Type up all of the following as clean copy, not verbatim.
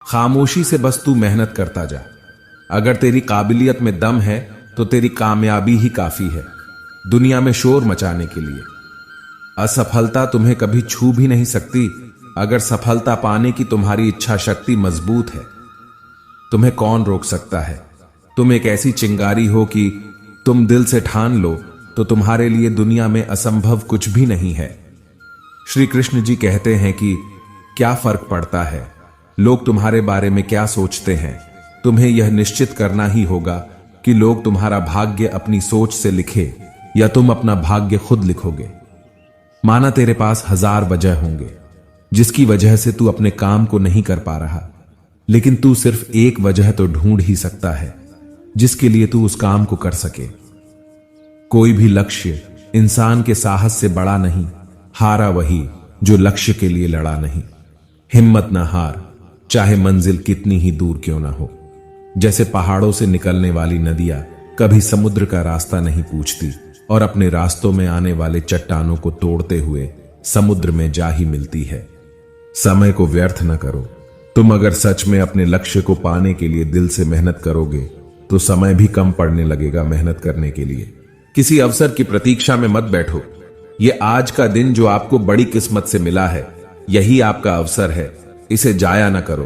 खामोशी से बस तू मेहनत करता जा। अगर तेरी काबिलियत में दम है तो तेरी कामयाबी ही काफी है दुनिया में शोर मचाने के लिए। असफलता तुम्हें कभी छू भी नहीं सकती अगर सफलता पाने की तुम्हारी इच्छा शक्ति मजबूत है। तुम्हें कौन रोक सकता है? तुम एक ऐसी चिंगारी हो कि तुम दिल से ठान लो तो तुम्हारे लिए दुनिया में असंभव कुछ भी नहीं है। श्री कृष्ण जी कहते हैं कि क्या फर्क पड़ता है लोग तुम्हारे बारे में क्या सोचते हैं, तुम्हें यह निश्चित करना ही होगा कि लोग तुम्हारा भाग्य अपनी सोच से लिखे या तुम अपना भाग्य खुद लिखोगे। माना तेरे पास 1000 वजह होंगे जिसकी वजह से तू अपने काम को नहीं कर पा रहा, लेकिन तू सिर्फ एक वजह तो ढूंढ ही सकता है जिसके लिए तू उस काम को कर सके। कोई भी लक्ष्य इंसान के साहस से बड़ा नहीं, हारा वही जो लक्ष्य के लिए लड़ा नहीं। हिम्मत ना हार, चाहे मंजिल कितनी ही दूर क्यों ना हो। जैसे पहाड़ों से निकलने वाली नदियां कभी समुद्र का रास्ता नहीं पूछती और अपने रास्तों में आने वाले चट्टानों को तोड़ते हुए समुद्र में जा ही मिलती है। समय को व्यर्थ न करो। तुम अगर सच में अपने लक्ष्य को पाने के लिए दिल से मेहनत करोगे तो समय भी कम पड़ने लगेगा मेहनत करने के लिए। किसी अवसर की प्रतीक्षा में मत बैठो। ये आज का दिन जो आपको बड़ी किस्मत से मिला है, यही आपका अवसर है, इसे जाया ना करो।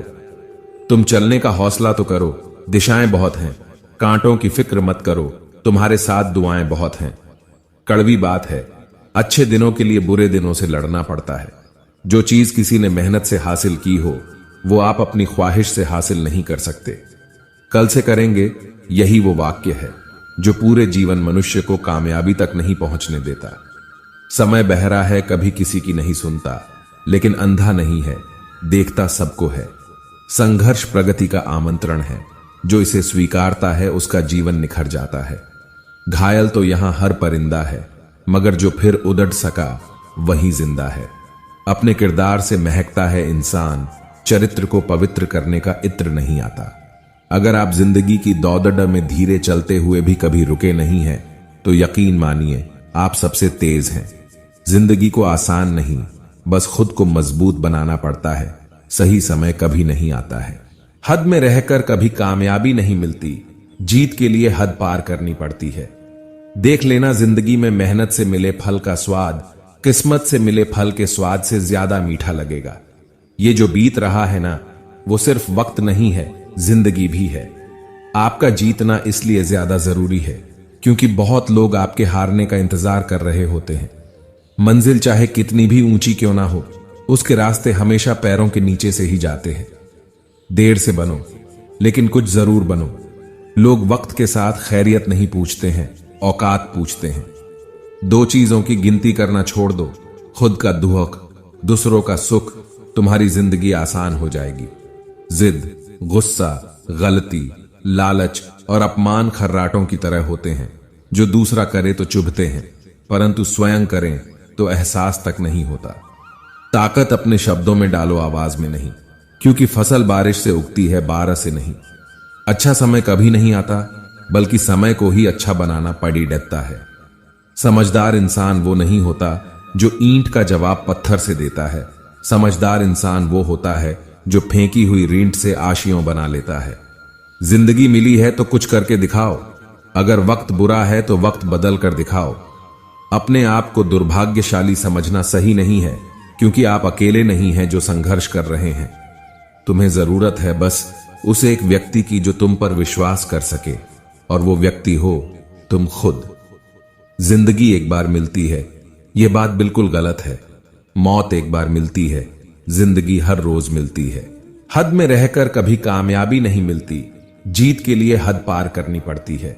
तुम चलने का हौसला तो करो, दिशाएं बहुत हैं, कांटों की फिक्र मत करो, तुम्हारे साथ दुआएं बहुत हैं। कड़वी बात है, अच्छे दिनों के लिए बुरे दिनों से लड़ना पड़ता है। जो चीज किसी ने मेहनत से हासिल की हो वो आप अपनी ख्वाहिश से हासिल नहीं कर सकते। कल से करेंगे, यही वो वाक्य है जो पूरे जीवन मनुष्य को कामयाबी तक नहीं पहुंचने देता। समय बहरा है, कभी किसी की नहीं सुनता, लेकिन अंधा नहीं है, देखता सबको है। संघर्ष प्रगति का आमंत्रण है, जो इसे स्वीकारता है उसका जीवन निखर जाता है। घायल तो यहां हर परिंदा है, मगर जो फिर उड़ड सका वही जिंदा है। अपने किरदार से महकता है इंसान, चरित्र को पवित्र करने का इत्र नहीं आता। अगर आप जिंदगी की दौड़ड में धीरे चलते हुए भी कभी रुके नहीं हैं, तो यकीन मानिए आप सबसे तेज हैं। जिंदगी को आसान नहीं, बस खुद को मजबूत बनाना पड़ता है। सही समय कभी नहीं आता है। हद में रहकर कभी कामयाबी नहीं मिलती, जीत के लिए हद पार करनी पड़ती है। देख लेना, जिंदगी में मेहनत से मिले फल का स्वाद किस्मत से मिले फल के स्वाद से ज्यादा मीठा लगेगा। ये जो बीत रहा है ना, वो सिर्फ वक्त नहीं है, जिंदगी भी है। आपका जीतना इसलिए ज्यादा जरूरी है क्योंकि बहुत लोग आपके हारने का इंतजार कर रहे होते हैं। मंजिल चाहे कितनी भी ऊंची क्यों ना हो, उसके रास्ते हमेशा पैरों के नीचे से ही जाते हैं। देर से बनो, लेकिन कुछ जरूर बनो। लोग वक्त के साथ खैरियत नहीं पूछते हैं, औकात पूछते हैं। 2 चीजों की गिनती करना छोड़ दो, खुद का दुख, दूसरों का सुख, तुम्हारी जिंदगी आसान हो जाएगी। जिद, गुस्सा, गलती, लालच और अपमान खर्राटों की तरह होते हैं जो दूसरा करे तो चुभते हैं, परंतु स्वयं करें तो एहसास तक नहीं होता। ताकत अपने शब्दों में डालो, आवाज में नहीं, क्योंकि फसल बारिश से उगती है, बारह से नहीं। अच्छा समय कभी नहीं आता, बल्कि समय को ही अच्छा बनाना पड़ी डरता है। समझदार इंसान वो नहीं होता जो ईंट का जवाब पत्थर से देता है। समझदार इंसान वो होता है जो फेंकी हुई रींट से आशियों बना लेता है। जिंदगी मिली है तो कुछ करके दिखाओ। अगर वक्त बुरा है तो वक्त बदल कर दिखाओ। अपने आप को दुर्भाग्यशाली समझना सही नहीं है, क्योंकि आप अकेले नहीं हैं जो संघर्ष कर रहे हैं। तुम्हें जरूरत है बस उस एक व्यक्ति की जो तुम पर विश्वास कर सके, और वो व्यक्ति हो तुम खुद। जिंदगी एक बार मिलती है, यह बात बिल्कुल गलत है। मौत एक बार मिलती है, जिंदगी हर रोज मिलती है। हद में रहकर कभी कामयाबी नहीं मिलती, जीत के लिए हद पार करनी पड़ती है।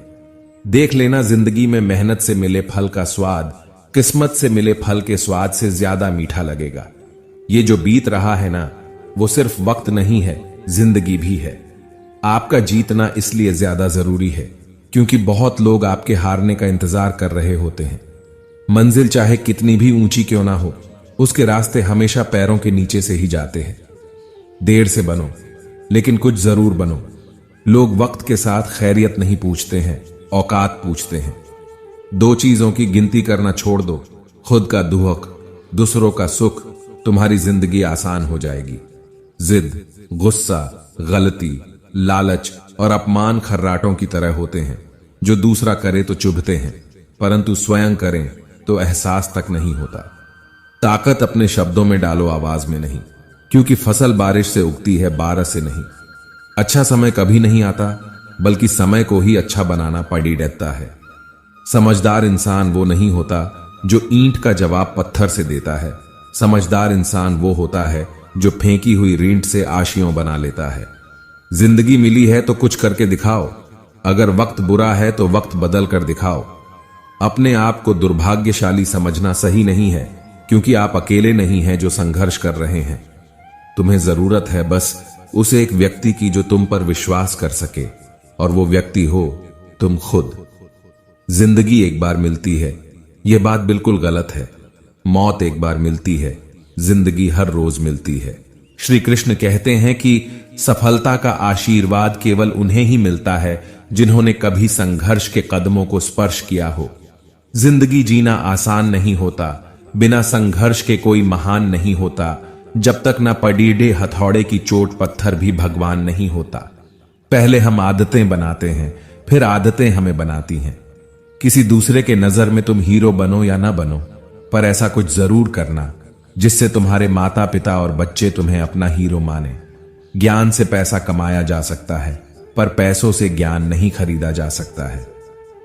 देख लेना, जिंदगी में मेहनत से मिले फल का स्वाद किस्मत से मिले फल के स्वाद से ज्यादा मीठा लगेगा। ये जो बीत रहा है ना, वो सिर्फ वक्त नहीं है, जिंदगी भी है। आपका जीतना इसलिए ज्यादा जरूरी है क्योंकि बहुत लोग आपके हारने का इंतजार कर रहे होते हैं। मंजिल चाहे कितनी भी ऊंची क्यों ना हो, उसके रास्ते हमेशा पैरों के नीचे से ही जाते हैं। देर से बनो, लेकिन कुछ जरूर बनो। लोग वक्त के साथ खैरियत नहीं पूछते हैं, औकात पूछते हैं। 2 चीजों की गिनती करना छोड़ दो, खुद का दुख, दूसरों का सुख, तुम्हारी जिंदगी आसान हो जाएगी। जिद, गुस्सा, गलती, लालच और अपमान खर्राटों की तरह होते हैं, जो दूसरा करे तो चुभते हैं, परंतु स्वयं करें तो एहसास तक नहीं होता। ताकत अपने शब्दों में डालो, आवाज में नहीं, क्योंकि फसल बारिश से उगती है, बारिश से नहीं। अच्छा समय कभी नहीं आता, बल्कि समय को ही अच्छा बनाना पड़ी रहता है। समझदार इंसान वो नहीं होता जो ईंट का जवाब पत्थर से देता है। समझदार इंसान वो होता है जो फेंकी हुई रींट से आशियों बना लेता है। जिंदगी मिली है तो कुछ करके दिखाओ। अगर वक्त बुरा है तो वक्त बदल कर दिखाओ। अपने आप को दुर्भाग्यशाली समझना सही नहीं है, क्योंकि आप अकेले नहीं हैं जो संघर्ष कर रहे हैं। तुम्हें जरूरत है बस उस एक व्यक्ति की जो तुम पर विश्वास कर सके, और वो व्यक्ति हो तुम खुद। जिंदगी एक बार मिलती है, यह बात बिल्कुल गलत है। मौत एक बार मिलती है, जिंदगी हर रोज मिलती है। श्री कृष्ण कहते हैं कि सफलता का आशीर्वाद केवल उन्हें ही मिलता है जिन्होंने कभी संघर्ष के कदमों को स्पर्श किया हो। जिंदगी जीना आसान नहीं होता, बिना संघर्ष के कोई महान नहीं होता। जब तक न पडीडे हथौड़े की चोट पत्थर भी भगवान नहीं होता। पहले हम आदतें बनाते हैं, फिर आदतें हमें बनाती हैं। किसी दूसरे के नजर में तुम हीरो बनो या ना बनो, पर ऐसा कुछ जरूर करना जिससे तुम्हारे माता पिता और बच्चे तुम्हें अपना हीरो माने। ज्ञान से पैसा कमाया जा सकता है, पर पैसों से ज्ञान नहीं खरीदा जा सकता है।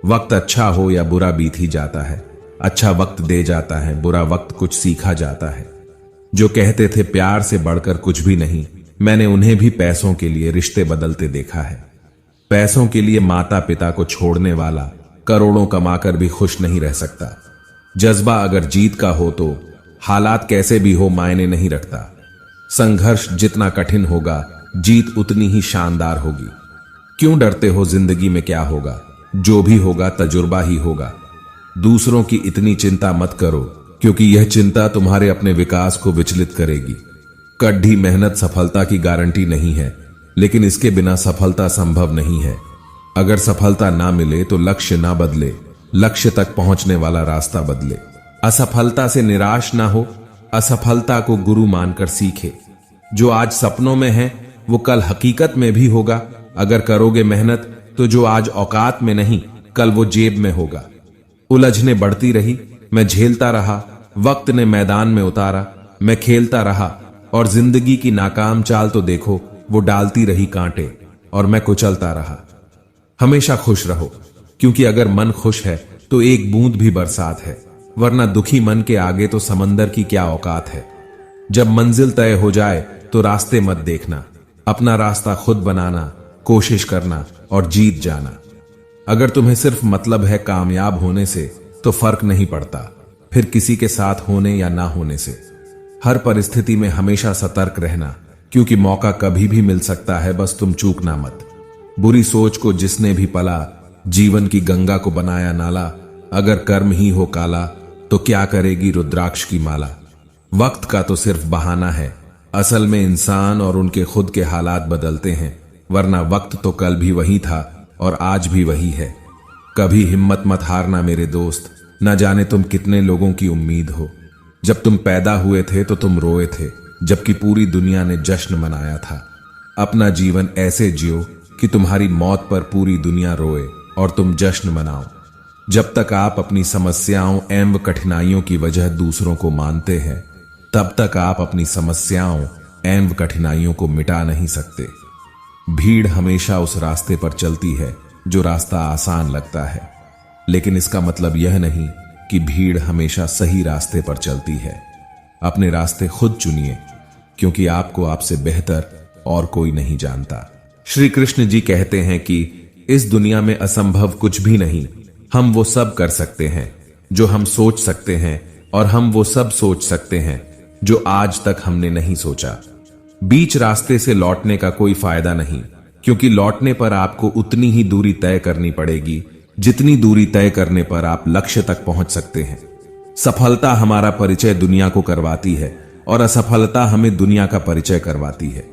वक्त अच्छा हो या बुरा बीत ही जाता है। अच्छा वक्त दे जाता है, बुरा वक्त कुछ सीखा जाता है। जो कहते थे प्यार से बढ़कर कुछ भी नहीं, मैंने उन्हें भी पैसों के लिए रिश्ते बदलते देखा है। पैसों के लिए माता पिता को छोड़ने वाला करोड़ों कमाकर भी खुश नहीं रह सकता। जज्बा अगर जीत का हो तो हालात कैसे भी हो मायने नहीं रखता। संघर्ष जितना कठिन होगा, जीत उतनी ही शानदार होगी। क्यों डरते हो? जिंदगी में क्या होगा? जो भी होगा तजुर्बा ही होगा। दूसरों की इतनी चिंता मत करो, क्योंकि यह चिंता तुम्हारे अपने विकास को विचलित करेगी। कड़ी मेहनत सफलता की गारंटी नहीं है, लेकिन इसके बिना सफलता संभव नहीं है। अगर सफलता ना मिले तो लक्ष्य ना बदले, लक्ष्य तक पहुंचने वाला रास्ता बदले। असफलता से निराश ना हो, असफलता को गुरु मानकर सीखे। जो आज सपनों में है वो कल हकीकत में भी होगा। अगर करोगे मेहनत तो जो आज औकात में नहीं, कल वो जेब में होगा। उलझने बढ़ती रही, मैं झेलता रहा। वक्त ने मैदान में उतारा, मैं खेलता रहा। और जिंदगी की नाकाम चाल तो देखो, वो डालती रही कांटे और मैं कुचलता रहा। हमेशा खुश रहो, क्योंकि अगर मन खुश है तो एक बूंद भी बरसात है, वरना दुखी मन के आगे तो समंदर की क्या औकात है। जब मंजिल तय हो जाए तो रास्ते मत देखना, अपना रास्ता खुद बनाना, कोशिश करना और जीत जाना। अगर तुम्हें सिर्फ मतलब है कामयाब होने से तो फर्क नहीं पड़ता फिर किसी के साथ होने या ना होने से। हर परिस्थिति में हमेशा सतर्क रहना, क्योंकि मौका कभी भी मिल सकता है, बस तुम चूकना मत। बुरी सोच को जिसने भी पला, जीवन की गंगा को बनाया नाला। अगर कर्म ही हो काला तो क्या करेगी रुद्राक्ष की माला। वक्त का तो सिर्फ बहाना है, असल में इंसान और उनके खुद के हालात बदलते हैं। वरना वक्त तो कल भी वही था और आज भी वही है। कभी हिम्मत मत हारना मेरे दोस्त, न जाने तुम कितने लोगों की उम्मीद हो। जब तुम पैदा हुए थे तो तुम रोए थे, जबकि पूरी दुनिया ने जश्न मनाया था। अपना जीवन ऐसे जियो कि तुम्हारी मौत पर पूरी दुनिया रोए और तुम जश्न मनाओ। जब तक आप अपनी समस्याओं एवं कठिनाइयों की वजह दूसरों को मानते हैं, तब तक आप अपनी समस्याओं एवं कठिनाइयों को मिटा नहीं सकते। भीड़ हमेशा उस रास्ते पर चलती है जो रास्ता आसान लगता है, लेकिन इसका मतलब यह नहीं कि भीड़ हमेशा सही रास्ते पर चलती है। अपने रास्ते खुद चुनिए, क्योंकि आपको आपसे बेहतर और कोई नहीं जानता। श्री कृष्ण जी कहते हैं कि इस दुनिया में असंभव कुछ भी नहीं। हम वो सब कर सकते हैं जो हम सोच सकते हैं, और हम वो सब सोच सकते हैं जो आज तक हमने नहीं सोचा। बीच रास्ते से लौटने का कोई फायदा नहीं, क्योंकि लौटने पर आपको उतनी ही दूरी तय करनी पड़ेगी जितनी दूरी तय करने पर आप लक्ष्य तक पहुंच सकते हैं। सफलता हमारा परिचय दुनिया को करवाती है और असफलता हमें दुनिया का परिचय करवाती है।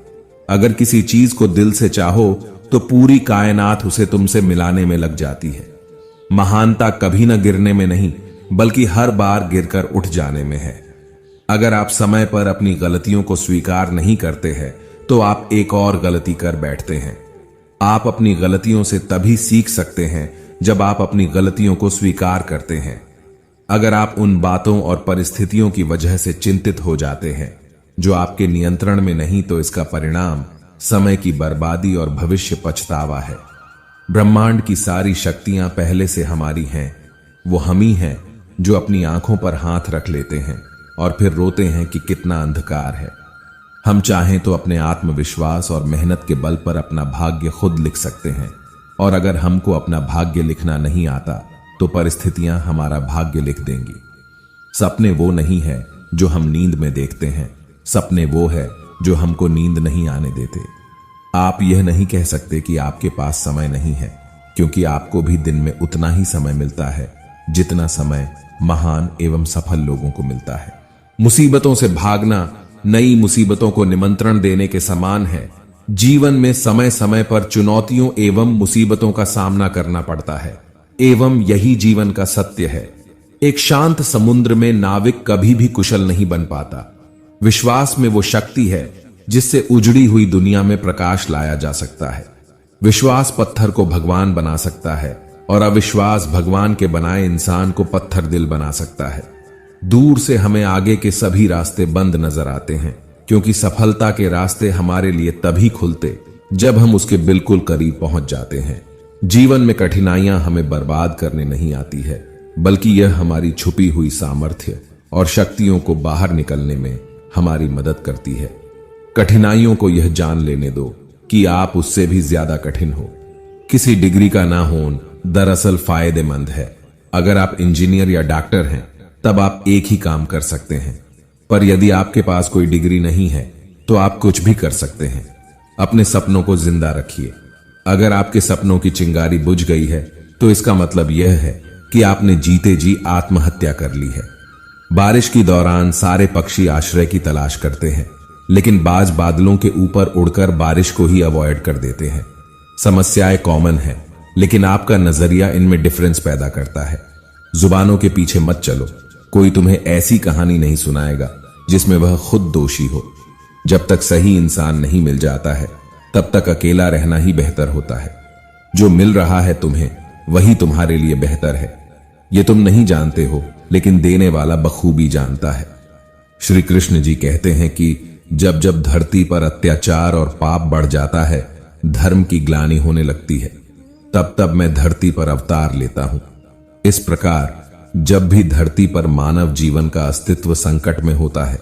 अगर किसी चीज को दिल से चाहो तो पूरी कायनात उसे तुमसे मिलाने में लग जाती है। महानता कभी न गिरने में नहीं, बल्कि हर बार गिरकर उठ जाने में है। अगर आप समय पर अपनी गलतियों को स्वीकार नहीं करते हैं तो आप एक और गलती कर बैठते हैं। आप अपनी गलतियों से तभी सीख सकते हैं जब आप अपनी गलतियों को स्वीकार करते हैं। अगर आप उन बातों और परिस्थितियों की वजह से चिंतित हो जाते हैं जो आपके नियंत्रण में नहीं, तो इसका परिणाम समय की बर्बादी और भविष्य पछतावा है। ब्रह्मांड की सारी शक्तियां पहले से हमारी हैं। वो हम ही हैं जो अपनी आंखों पर हाथ रख लेते हैं और फिर रोते हैं कि कितना अंधकार है। हम चाहें तो अपने आत्मविश्वास और मेहनत के बल पर अपना भाग्य खुद लिख सकते हैं, और अगर हमको अपना भाग्य लिखना नहीं आता तो परिस्थितियां हमारा भाग्य लिख देंगी। सपने वो नहीं है जो हम नींद में देखते हैं, सपने वो है जो हमको नींद नहीं आने देते। आप यह नहीं कह सकते कि आपके पास समय नहीं है, क्योंकि आपको भी दिन में उतना ही समय मिलता है जितना समय महान एवं सफल लोगों को मिलता है। मुसीबतों से भागना नई मुसीबतों को निमंत्रण देने के समान है। जीवन में समय समय पर चुनौतियों एवं मुसीबतों का सामना करना पड़ता है, एवं यही जीवन का सत्य है। एक शांत समुद्र में नाविक कभी भी कुशल नहीं बन पाता। विश्वास में वो शक्ति है जिससे उजड़ी हुई दुनिया में प्रकाश लाया जा सकता है। विश्वास पत्थर को भगवान बना सकता है, और अविश्वास भगवान के बनाए इंसान को पत्थर दिल बना सकता है। दूर से हमें आगे के सभी रास्ते बंद नजर आते हैं, क्योंकि सफलता के रास्ते हमारे लिए तभी खुलते जब हम उसके बिल्कुल करीब पहुंच जाते हैं। जीवन में कठिनाइयां हमें बर्बाद करने नहीं आती है, बल्कि यह हमारी छुपी हुई सामर्थ्य और शक्तियों को बाहर निकलने में हमारी मदद करती है। कठिनाइयों को यह जान लेने दो कि आप उससे भी ज्यादा कठिन हो। किसी डिग्री का ना होना दरअसल फायदेमंद है। अगर आप इंजीनियर या डॉक्टर हैं तब आप एक ही काम कर सकते हैं, पर यदि आपके पास कोई डिग्री नहीं है तो आप कुछ भी कर सकते हैं। अपने सपनों को जिंदा रखिए। अगर आपके सपनों की चिंगारी बुझ गई है तो इसका मतलब यह है कि आपने जीते जी आत्महत्या कर ली है। बारिश के दौरान सारे पक्षी आश्रय की तलाश करते हैं, लेकिन बाज बादलों के ऊपर उड़कर बारिश को ही अवॉइड कर देते हैं। समस्याएं कॉमन है, लेकिन आपका नजरिया इनमें डिफरेंस पैदा करता है। जुबानों के पीछे मत चलो। कोई तुम्हें ऐसी कहानी नहीं सुनाएगा जिसमें वह खुद दोषी हो। जब तक सही इंसान नहीं मिल जाता है तब तक अकेला रहना ही बेहतर होता है। जो मिल रहा है तुम्हें वही तुम्हारे लिए बेहतर है। ये तुम नहीं जानते हो, लेकिन देने वाला बखूबी जानता है। श्री कृष्ण जी कहते हैं कि जब जब धरती पर अत्याचार और पाप बढ़ जाता है, धर्म की ग्लानि होने लगती है, तब तब मैं धरती पर अवतार लेता हूं। इस प्रकार जब भी धरती पर मानव जीवन का अस्तित्व संकट में होता है,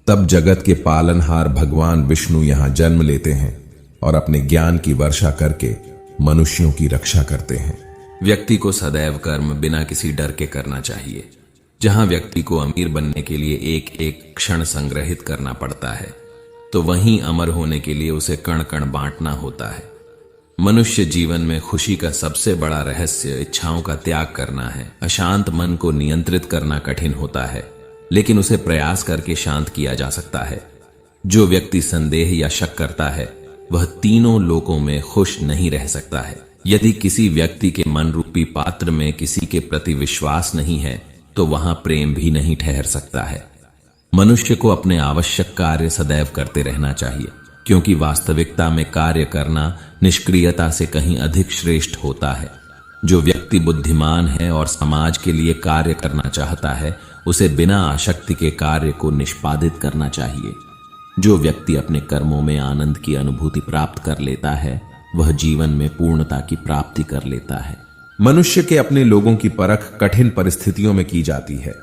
तब जगत के पालनहार भगवान विष्णु यहां जन्म लेते हैं और अपने ज्ञान की वर्षा करके मनुष्यों की रक्षा करते हैं। व्यक्ति को सदैव कर्म बिना किसी डर के करना चाहिए। जहां व्यक्ति को अमीर बनने के लिए एक एक क्षण संग्रहित करना पड़ता है, तो वहीं अमर होने के लिए उसे कण कण बांटना होता है। मनुष्य जीवन में खुशी का सबसे बड़ा रहस्य इच्छाओं का त्याग करना है। अशांत मन को नियंत्रित करना कठिन होता है, लेकिन उसे प्रयास करके शांत किया जा सकता है। जो व्यक्ति संदेह या शक करता है वह तीनों लोकों में खुश नहीं रह सकता है। यदि किसी व्यक्ति के मन रूपी पात्र में किसी के प्रति विश्वास नहीं है तो वहां प्रेम भी नहीं ठहर सकता है। मनुष्य को अपने आवश्यक कार्य सदैव करते रहना चाहिए, क्योंकि वास्तविकता में कार्य करना निष्क्रियता से कहीं अधिक श्रेष्ठ होता है। जो व्यक्ति बुद्धिमान है और समाज के लिए कार्य करना चाहता है, उसे बिना आसक्ति के कार्य को निष्पादित करना चाहिए। जो व्यक्ति अपने कर्मों में आनंद की अनुभूति प्राप्त कर लेता है, वह जीवन में पूर्णता की प्राप्ति कर लेता है। मनुष्य के अपने लोगों की परख कठिन परिस्थितियों में की जाती है।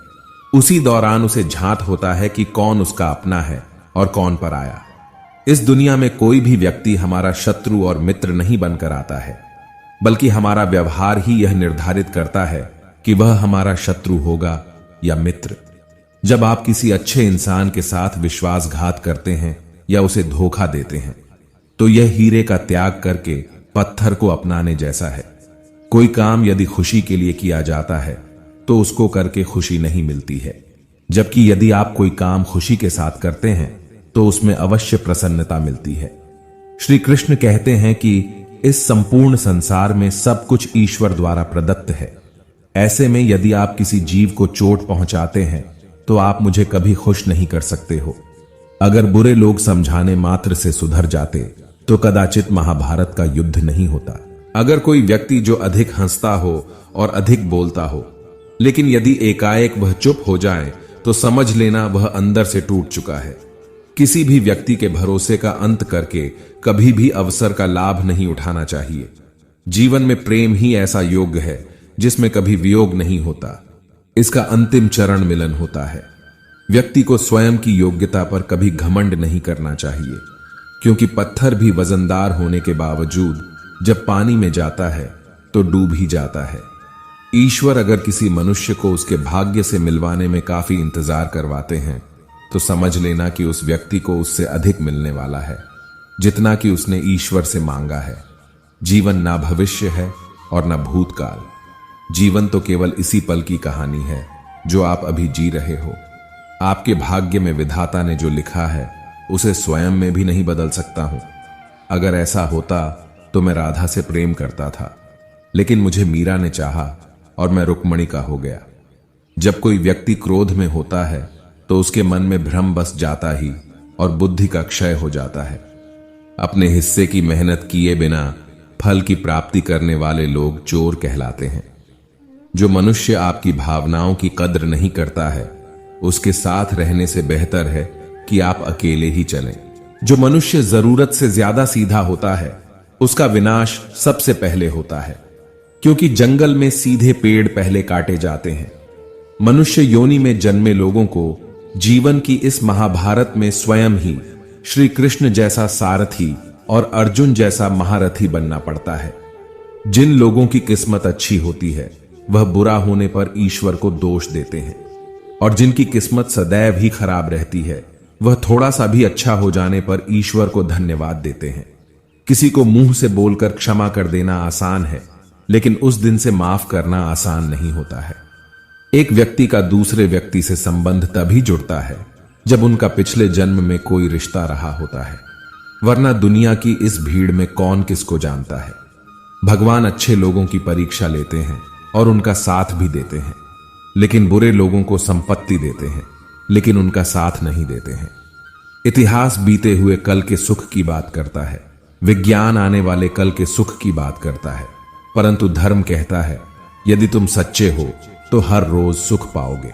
उसी दौरान उसे झांत होता है कि कौन उसका अपना है और कौन पराया। इस दुनिया में कोई भी व्यक्ति हमारा शत्रु और मित्र नहीं बनकर आता है, बल्कि हमारा व्यवहार ही यह निर्धारित करता है कि वह हमारा शत्रु होगा या मित्र। जब आप किसी अच्छे इंसान के साथ विश्वासघात करते हैं या उसे धोखा देते हैं, तो यह हीरे का त्याग करके पत्थर को अपनाने जैसा है। कोई काम यदि खुशी के लिए किया जाता है तो उसको करके खुशी नहीं मिलती है, जबकि यदि आप कोई काम खुशी के साथ करते हैं तो उसमें अवश्य प्रसन्नता मिलती है। श्री कृष्ण कहते हैं कि इस संपूर्ण संसार में सब कुछ ईश्वर द्वारा प्रदत्त है। ऐसे में यदि आप किसी जीव को चोट पहुंचाते हैं तो आप मुझे कभी खुश नहीं कर सकते हो। अगर बुरे लोग समझाने मात्र से सुधर जाते तो कदाचित महाभारत का युद्ध नहीं होता। अगर कोई व्यक्ति जो अधिक हंसता हो और अधिक बोलता हो, लेकिन यदि एकाएक वह चुप हो जाए तो समझ लेना वह अंदर से टूट चुका है। किसी भी व्यक्ति के भरोसे का अंत करके कभी भी अवसर का लाभ नहीं उठाना चाहिए। जीवन में प्रेम ही ऐसा योग है जिसमें कभी वियोग नहीं होता। इसका अंतिम चरण मिलन होता है। व्यक्ति को स्वयं की योग्यता पर कभी घमंड नहीं करना चाहिए, क्योंकि पत्थर भी वजनदार होने के बावजूद जब पानी में जाता है तो डूब ही जाता है। ईश्वर अगर किसी मनुष्य को उसके भाग्य से मिलवाने में काफी इंतजार करवाते हैं तो समझ लेना कि उस व्यक्ति को उससे अधिक मिलने वाला है जितना कि उसने ईश्वर से मांगा है। जीवन ना भविष्य है और ना भूतकाल। जीवन तो केवल इसी पल की कहानी है जो आप अभी जी रहे हो। आपके भाग्य में विधाता ने जो लिखा है उसे स्वयं में भी नहीं बदल सकता हूं। अगर ऐसा होता तो मैं राधा से प्रेम करता था, लेकिन मुझे मीरा ने चाहा और मैं रुक्मणी का हो गया। जब कोई व्यक्ति क्रोध में होता है तो उसके मन में भ्रम बस जाता ही और बुद्धि का क्षय हो जाता है। अपने हिस्से की मेहनत किए बिना फल की प्राप्ति करने वाले लोग चोर कहलाते हैं। जो मनुष्य आपकी भावनाओं की कद्र नहीं करता है उसके साथ रहने से बेहतर है कि आप अकेले ही चलें। जो मनुष्य जरूरत से ज्यादा सीधा होता है उसका विनाश सबसे पहले होता है, क्योंकि जंगल में सीधे पेड़ पहले काटे जाते हैं। मनुष्य योनि में जन्मे लोगों को जीवन की इस महाभारत में स्वयं ही श्री कृष्ण जैसा सारथी और अर्जुन जैसा महारथी बनना पड़ता है। जिन लोगों की किस्मत अच्छी होती है वह बुरा होने पर ईश्वर को दोष देते हैं, और जिनकी किस्मत सदैव ही खराब रहती है वह थोड़ा सा भी अच्छा हो जाने पर ईश्वर को धन्यवाद देते हैं। किसी को मुंह से बोलकर क्षमा कर देना आसान है, लेकिन उस दिन से माफ करना आसान नहीं होता है। एक व्यक्ति का दूसरे व्यक्ति से संबंध तभी जुड़ता है जब उनका पिछले जन्म में कोई रिश्ता रहा होता है, वरना दुनिया की इस भीड़ में कौन किसको जानता है। भगवान अच्छे लोगों की परीक्षा लेते हैं और उनका साथ भी देते हैं, लेकिन बुरे लोगों को संपत्ति देते हैं लेकिन उनका साथ नहीं देते हैं। इतिहास बीते हुए कल के सुख की बात करता है, विज्ञान आने वाले कल के सुख की बात करता है, परंतु धर्म कहता है यदि तुम सच्चे हो तो हर रोज सुख पाओगे।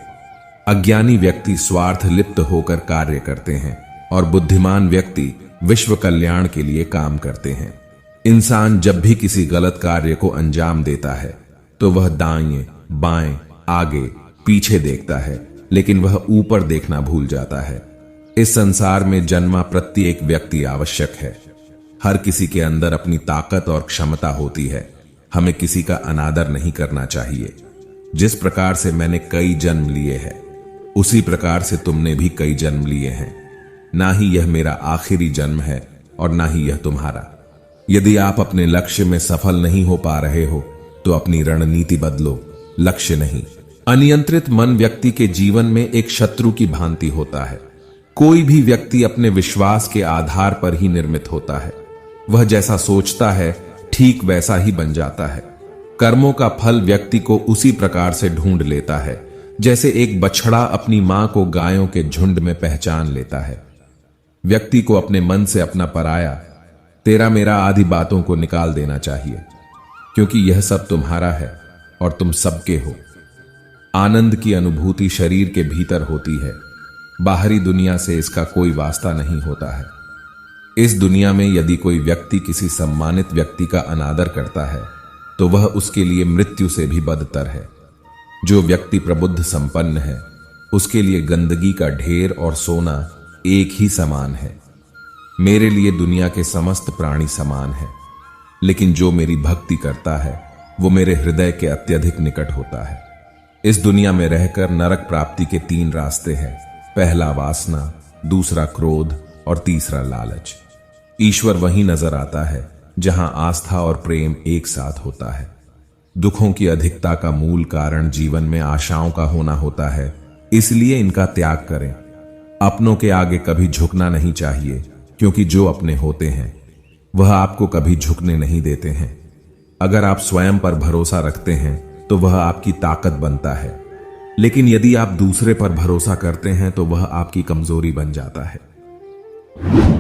अज्ञानी व्यक्ति स्वार्थ लिप्त होकर कार्य करते हैं और बुद्धिमान व्यक्ति विश्व कल्याण के लिए काम करते हैं। इंसान जब भी किसी गलत कार्य को अंजाम देता है तो वह दाएं बाएं आगे पीछे देखता है, लेकिन वह ऊपर देखना भूल जाता है। इस संसार में जन्मा प्रत्येक व्यक्ति आवश्यक है। हर किसी के अंदर अपनी ताकत और क्षमता होती है। हमें किसी का अनादर नहीं करना चाहिए। जिस प्रकार से मैंने कई जन्म लिए हैं उसी प्रकार से तुमने भी कई जन्म लिए हैं। ना ही यह मेरा आखिरी जन्म है और ना ही यह तुम्हारा। यदि आप अपने लक्ष्य में सफल नहीं हो पा रहे हो तो अपनी रणनीति बदलो, लक्ष्य नहीं। अनियंत्रित मन व्यक्ति के जीवन में एक शत्रु की भांति होता है। कोई भी व्यक्ति अपने विश्वास के आधार पर ही निर्मित होता है। वह जैसा सोचता है ठीक वैसा ही बन जाता है। कर्मों का फल व्यक्ति को उसी प्रकार से ढूंढ लेता है जैसे एक बछड़ा अपनी मां को गायों के झुंड में पहचान लेता है। व्यक्ति को अपने मन से अपना पराया, तेरा मेरा आदि बातों को निकाल देना चाहिए, क्योंकि यह सब तुम्हारा है और तुम सबके हो। आनंद की अनुभूति शरीर के भीतर होती है, बाहरी दुनिया से इसका कोई वास्ता नहीं होता है। इस दुनिया में यदि कोई व्यक्ति किसी सम्मानित व्यक्ति का अनादर करता है तो वह उसके लिए मृत्यु से भी बदतर है। जो व्यक्ति प्रबुद्ध संपन्न है उसके लिए गंदगी का ढेर और सोना एक ही समान है। मेरे लिए दुनिया के समस्त प्राणी समान है, लेकिन जो मेरी भक्ति करता है वो मेरे हृदय के अत्यधिक निकट होता है। इस दुनिया में रहकर नरक प्राप्ति के 3 रास्ते हैं। पहला वासना, दूसरा क्रोध और तीसरा लालच। ईश्वर वहीं नजर आता है जहां आस्था और प्रेम एक साथ होता है। दुखों की अधिकता का मूल कारण जीवन में आशाओं का होना होता है, इसलिए इनका त्याग करें। अपनों के आगे कभी झुकना नहीं चाहिए, क्योंकि जो अपने होते हैं वह आपको कभी झुकने नहीं देते हैं। अगर आप स्वयं पर भरोसा रखते हैं तो वह आपकी ताकत बनता है, लेकिन यदि आप दूसरे पर भरोसा करते हैं तो वह आपकी कमजोरी बन जाता है। है।